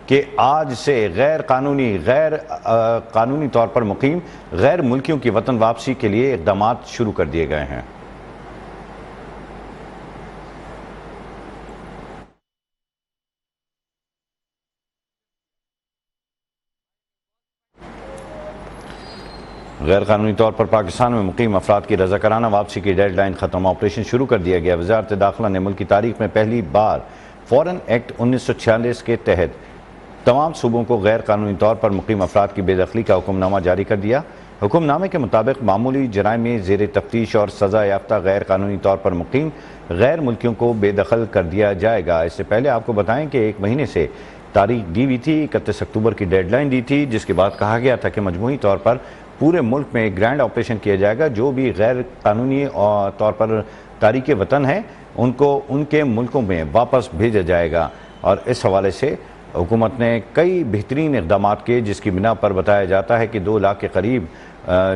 کہ آج سے غیر قانونی طور پر مقیم غیر ملکیوں کی وطن واپسی کے لیے اقدامات شروع کر دیے گئے ہیں۔ غیر قانونی طور پر پاکستان میں مقیم افراد کی رضاکارانہ واپسی کی ڈیڈ لائن ختم، آپریشن شروع کر دیا گیا۔ وزارت داخلہ نے ملک کی تاریخ میں پہلی بار فورن ایکٹ 1946 کے تحت تمام صوبوں کو غیر قانونی طور پر مقیم افراد کی بے دخلی کا حکم نامہ جاری کر دیا۔ حکم نامے کے مطابق معمولی جرائم میں زیر تفتیش اور سزا یافتہ غیر قانونی طور پر مقیم غیر ملکیوں کو بے دخل کر دیا جائے گا۔ اس سے پہلے آپ کو بتائیں کہ ایک مہینے سے تاریخ دی ہوئی تھی، 31 اکتوبر کی ڈیڈ لائن دی تھی، جس کے بعد کہا گیا تھا کہ مجموعی طور پر پورے ملک میں ایک گرینڈ آپریشن کیا جائے گا۔ جو بھی غیر قانونی طور پر تارک وطن ہیں ان کو ان کے ملکوں میں واپس بھیجا جائے گا، اور اس حوالے سے حکومت نے کئی بہترین اقدامات کیے، جس کی بنا پر بتایا جاتا ہے کہ 2 لاکھ کے قریب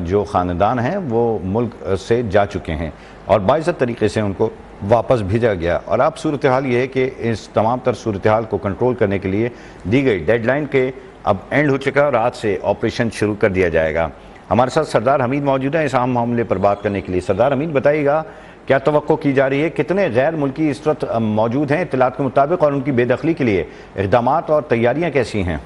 جو خاندان ہیں وہ ملک سے جا چکے ہیں اور باعزت طریقے سے ان کو واپس بھیجا گیا۔ اور اب صورتحال یہ ہے کہ اس تمام تر صورتحال کو کنٹرول کرنے کے لیے دی گئی ڈیڈ لائن کے اب اینڈ ہو چکا ہے اور آج سے آپریشن شروع کر دیا جائے گا۔ ہمارے ساتھ سردار حمید موجود ہیں اس اہم معاملے پر بات کرنے کے لیے۔ سردار حمید، بتائیے گا کیا توقع کی جا رہی ہے، کتنے غیر ملکی اس وقت موجود ہیں اطلاعات کے مطابق، اور ان کی بے دخلی کے لیے اقدامات اور تیاریاں کیسی ہیں؟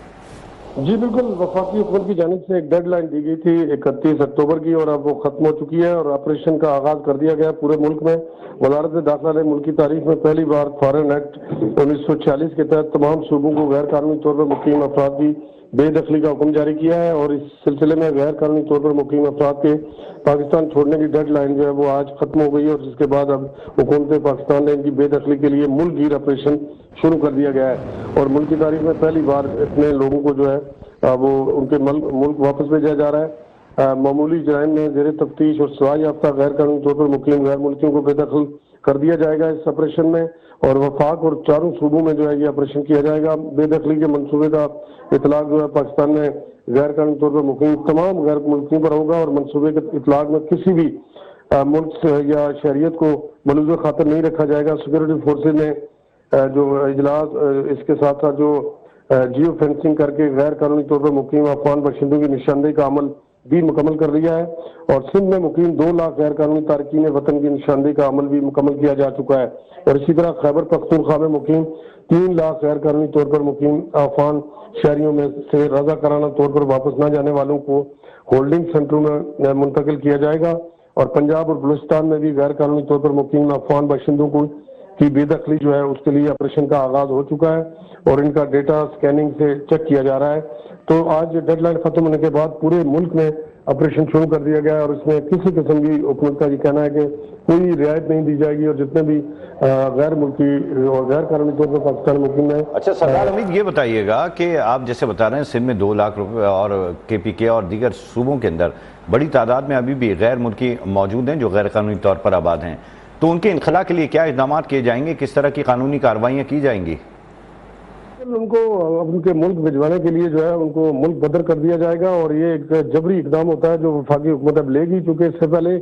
جی بالکل، وفاقی حکومت کی جانب سے ایک ڈیڈ لائن دی گئی تھی 31 اکتوبر کی، اور اب وہ ختم ہو چکی ہے اور آپریشن کا آغاز کر دیا گیا پورے ملک میں۔ وزارت داخلہ نے ملک کی تاریخ میں پہلی بار فارن ایکٹ 1946 کے تحت تمام صوبوں کو غیر قانونی طور پر مقیم افراد کی بے دخلی کا حکم جاری کیا ہے، اور اس سلسلے میں غیر قانونی طور پر مقیم افراد کے پاکستان چھوڑنے کی ڈیڈ لائن جو ہے وہ آج ختم ہو گئی ہے، اور جس کے بعد اب حکومت پاکستان نے ان کی بے دخلی کے لیے ملک گیر آپریشن شروع کر دیا گیا ہے، اور ملک کی تاریخ میں پہلی بار اتنے لوگوں کو جو ہے وہ ان کے ملک واپس بھیجا جا رہا ہے۔ معمولی جرائم میں زیر تفتیش اور سزا یافتہ غیر قانونی طور پر مقیم غیر ملکیوں کو بے دخل کر دیا جائے گا اس آپریشن میں، اور وفاق اور 4 صوبوں میں جو ہے یہ آپریشن کیا جائے گا۔ بے دخلی کے منصوبے کا اطلاق جو ہے پاکستان میں غیر قانونی طور پر مقیم تمام غیر ملکیوں پر ہوگا، اور منصوبے کے اطلاق میں کسی بھی ملک یا شہریت کو ملوث خاطر نہیں رکھا جائے گا۔ سیکورٹی فورسز نے جو اجلاس اس کے ساتھ ساتھ جو جیو فینسنگ کر کے غیر قانونی طور پر مقیم افغان باشندوں کی نشاندہی کا عمل بھی مکمل کر لیا ہے، اور سندھ میں مقیم 2 لاکھ غیر قانونی تارکین وطن کی نشاندہی کا عمل بھی مکمل کیا جا چکا ہے، اور اسی طرح خیبر پختونخوا میں مقیم 3 لاکھ غیر قانونی طور پر مقیم افغان شہریوں میں سے رضاکارانہ طور پر واپس نہ جانے والوں کو ہولڈنگ سینٹروں میں منتقل کیا جائے گا، اور پنجاب اور بلوچستان میں بھی غیر قانونی طور پر مقیم افغان باشندوں کی بے دخلی جو ہے اس کے لیے آپریشن کا آغاز ہو چکا ہے، اور ان کا ڈیٹا سکیننگ سے چیک کیا جا رہا ہے۔ تو آج ڈیڈ لائن ختم ہونے کے بعد پورے ملک میں آپریشن شروع کر دیا گیا ہے، اور اس میں کسی قسم کی حکومت کا یہ کہنا ہے کہ کوئی رعایت نہیں دی جائے گی، اور جتنے بھی غیر ملکی اور غیر قانونی طور پر پاکستان مقیم ہے۔ اچھا سردار حمید، یہ بتائیے گا کہ آپ جیسے بتا رہے ہیں سندھ میں 2 لاکھ روپے اور KPK اور دیگر صوبوں کے اندر بڑی تعداد میں ابھی بھی غیر ملکی موجود ہیں جو غیر قانونی طور پر آباد ہیں، تو ان کے انخلاء کے لیے کیا اقدامات کیے جائیں گے، کس طرح کی قانونی کارروائیاں کی جائیں گی؟ ان کو ان کے ملک بھجوانے کے لیے جو ہے ان کو ملک بدر کر دیا جائے گا، اور یہ ایک جبری اقدام ہوتا ہے جو وفاقی حکومت اب لے گی، چونکہ اس سے پہلے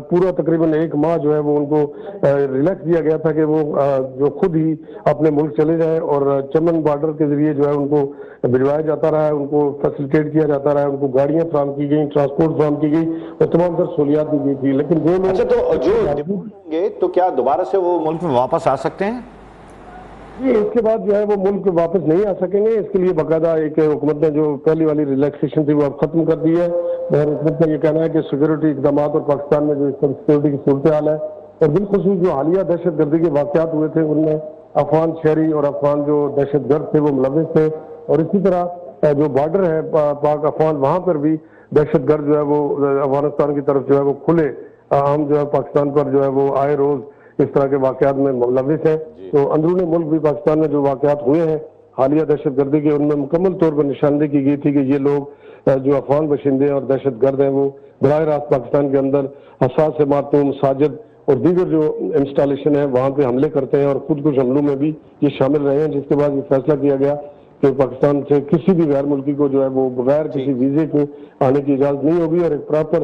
پورا تقریباً 1 ماہ جو ہے وہ ان کو ریلیکس دیا گیا تھا کہ وہ جو خود ہی اپنے ملک چلے جائیں، اور چمن بارڈر کے ذریعے جو ہے ان کو بھجوایا جاتا رہا ہے، ان کو فیسیلیٹیٹ کیا جاتا رہا ہے، ان کو گاڑیاں فراہم کی گئیں، ٹرانسپورٹ فراہم کی گئی، اور تمام تر سہولیات دی گئی تھی، لیکن جو اچھا تو جو گے تو کیا دوبارہ سے وہ ملک میں واپس آ سکتے ہیں؟ جی اس کے بعد جو ہے وہ ملک واپس نہیں آ سکیں گے، اس کے لیے باقاعدہ ایک حکومت نے جو پہلی والی ریلیکسیشن تھی وہ اب ختم کر دی ہے، اور حکومت کا یہ کہنا ہے کہ سیکورٹی اقدامات اور پاکستان میں جو سیکورٹی کی صورتحال ہے، اور بالخصوص جو حالیہ دہشت گردی کے واقعات ہوئے تھے ان میں افغان شہری اور افغان جو دہشت گرد تھے وہ ملوث تھے، اور اسی طرح جو بارڈر ہے پاک افغان وہاں پر بھی دہشت گرد جو ہے وہ افغانستان کی طرف جو ہے وہ کھلے عام جو ہے پاکستان پر جو ہے وہ آئے روز اس طرح کے واقعات میں ملوث ہیں۔ تو اندرون ملک بھی پاکستان میں جو واقعات ہوئے ہیں حالیہ دہشت گردی کے، ان میں مکمل طور پر نشاندہی کی گئی تھی کہ یہ لوگ جو افغان باشندے اور دہشت گرد ہیں وہ براہ راست پاکستان کے اندر حساس عمارتوں، مساجد اور دیگر جو انسٹالیشن ہے وہاں پہ حملے کرتے ہیں، اور خود کش حملوں میں بھی یہ شامل رہے ہیں، جس کے بعد یہ فیصلہ کیا گیا کہ پاکستان سے کسی بھی غیر ملکی کو جو ہے وہ بغیر کسی ویزے کے آنے کی اجازت نہیں ہوگی، اور ایک پراپر